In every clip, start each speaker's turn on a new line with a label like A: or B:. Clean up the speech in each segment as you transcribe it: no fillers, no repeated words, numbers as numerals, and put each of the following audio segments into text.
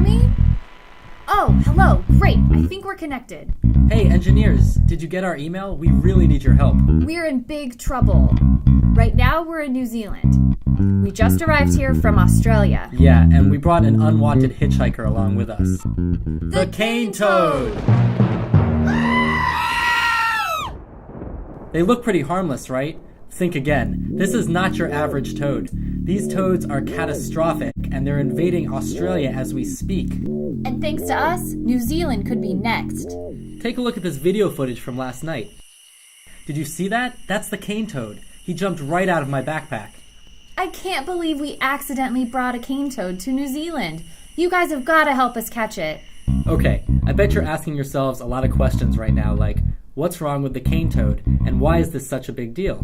A: me? Oh, hello. Great. I think we're connected.
B: Hey, engineers, did you get our email? We really need your help.
A: We're in big trouble. Right now, we're in New Zealand. We just arrived here from Australia.
B: Yeah, and we brought an unwanted hitchhiker along with us.
A: The cane toad!
B: They look pretty harmless, right? Think again. This is not your average toad. These toads are catastrophic, and they're invading Australia as we speak.
A: And thanks to us, New Zealand could be next.
B: Take a look at this video footage from last night. Did you see that? That's the cane toad. He jumped right out of my backpack.
A: I can't believe we accidentally brought a cane toad to New Zealand. You guys have got to help us catch it.
B: Okay, I bet you're asking yourselves a lot of questions right now, like, what's wrong with the cane toad, and why is this such a big deal?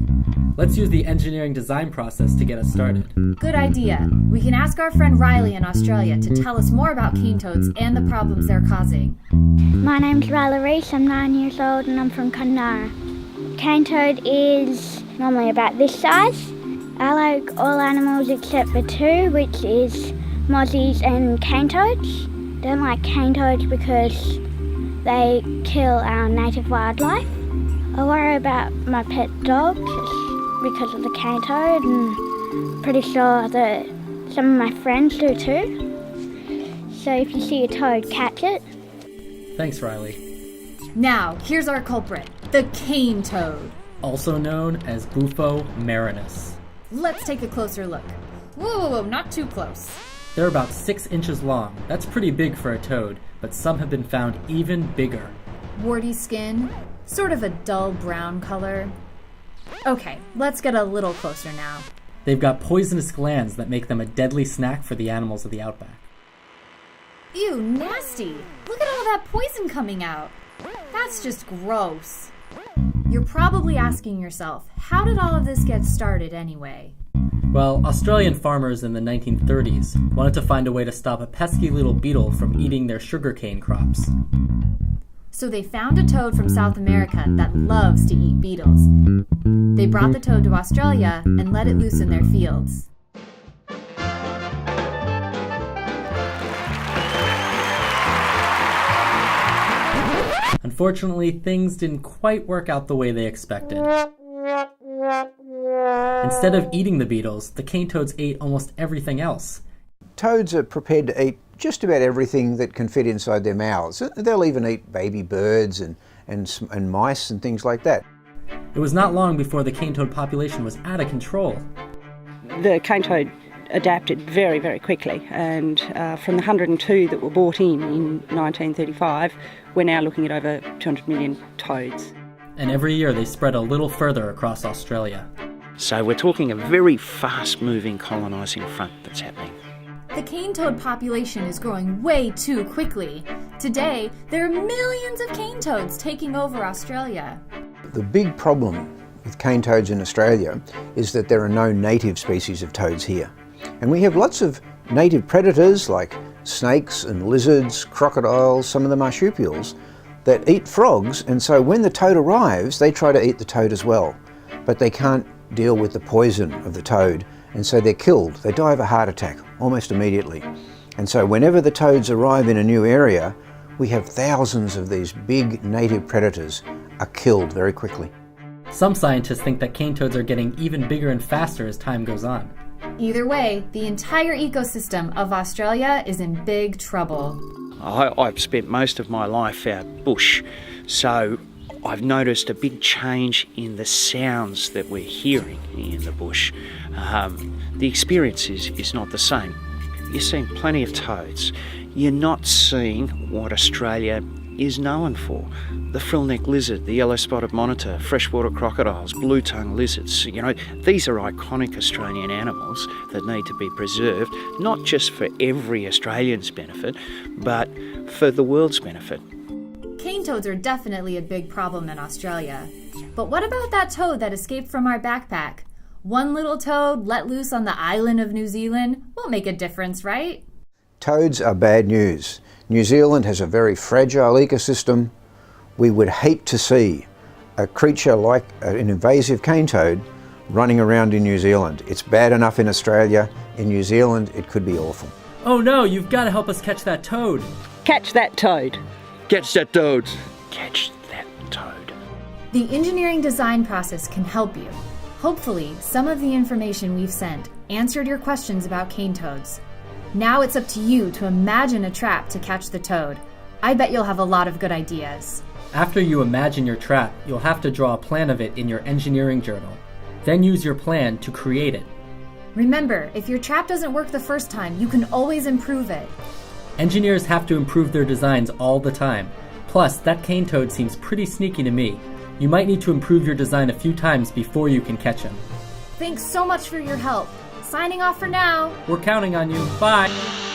B: Let's use the engineering design process to get us started.
A: Good idea. We can ask our friend Riley in Australia to tell us more about cane toads and the problems they're causing.
C: My name's Riley Reese, I'm 9 years old and I'm from Kununurra. Cane toad is normally about this size. I like all animals except for two, which is mozzies and cane toads. Don't like cane toads because they kill our native wildlife. I worry about my pet dogs because of the cane toad, and pretty sure that some of my friends do too. So if you see a toad, catch it.
B: Thanks, Riley.
A: Now, here's our culprit, the cane toad.
B: Also known as Bufo marinus.
A: Let's take a closer look. Whoa, not too close.
B: They're about 6 inches long. That's pretty big for a toad, but some have been found even bigger.
A: Warty skin, sort of a dull brown color. Okay, let's get a little closer now.
B: They've got poisonous glands that make them a deadly snack for the animals of the outback.
A: Ew, nasty! Look at all that poison coming out. That's just gross. You're probably asking yourself, how did all of this get started anyway?
B: Well, Australian farmers in the 1930s wanted to find a way to stop a pesky little beetle from eating their sugarcane crops.
A: So they found a toad from South America that loves to eat beetles. They brought the toad to Australia and let it loose in their fields.
B: Unfortunately, things didn't quite work out the way they expected. Instead of eating the beetles, the cane toads ate almost everything else.
D: Toads are prepared to eat just about everything that can fit inside their mouths. They'll even eat baby birds and mice and things like that.
B: It was not long before the cane toad population was out of control.
E: The cane toad adapted very, very quickly, and from the 102 that were brought in 1935, we're now looking at over 200 million toads.
B: And every year they spread a little further across Australia.
F: So we're talking a very fast-moving colonising front that's happening.
A: The cane toad population is growing way too quickly. Today, there are millions of cane toads taking over Australia.
D: The big problem with cane toads in Australia is that there are no native species of toads here. And we have lots of native predators like snakes and lizards, crocodiles, some of the marsupials, that eat frogs, and so when the toad arrives, they try to eat the toad as well. But they can't deal with the poison of the toad, and so they're killed. They die of a heart attack almost immediately. And so whenever the toads arrive in a new area, we have thousands of these big native predators are killed very quickly.
B: Some scientists think that cane toads are getting even bigger and faster as time goes on.
A: Either way, the entire ecosystem of Australia is in big trouble.
F: I've spent most of my life out bush, so I've noticed a big change in the sounds that we're hearing in the bush. The experience is not the same. You're seeing plenty of toads. You're not seeing what Australia is known for. The frill-neck lizard, the yellow-spotted monitor, freshwater crocodiles, blue-tongue lizards. You know, these are iconic Australian animals that need to be preserved, not just for every Australian's benefit, but for the world's benefit.
A: Cane toads are definitely a big problem in Australia. But what about that toad that escaped from our backpack? One little toad let loose on the island of New Zealand won't make a difference, right?
D: Toads are bad news. New Zealand has a very fragile ecosystem. We would hate to see a creature like an invasive cane toad running around in New Zealand. It's bad enough in Australia. In New Zealand, it could be awful.
B: Oh no, you've got to help us catch that toad.
E: Catch that toad.
G: Catch that toad.
F: Catch that toad.
A: The engineering design process can help you. Hopefully, some of the information we've sent answered your questions about cane toads. Now it's up to you to imagine a trap to catch the toad. I bet you'll have a lot of good ideas.
B: After you imagine your trap, you'll have to draw a plan of it in your engineering journal. Then use your plan to create it.
A: Remember, if your trap doesn't work the first time, you can always improve it.
B: Engineers have to improve their designs all the time. Plus, that cane toad seems pretty sneaky to me. You might need to improve your design a few times before you can catch him.
A: Thanks so much for your help. Signing off for now.
B: We're counting on you. Bye!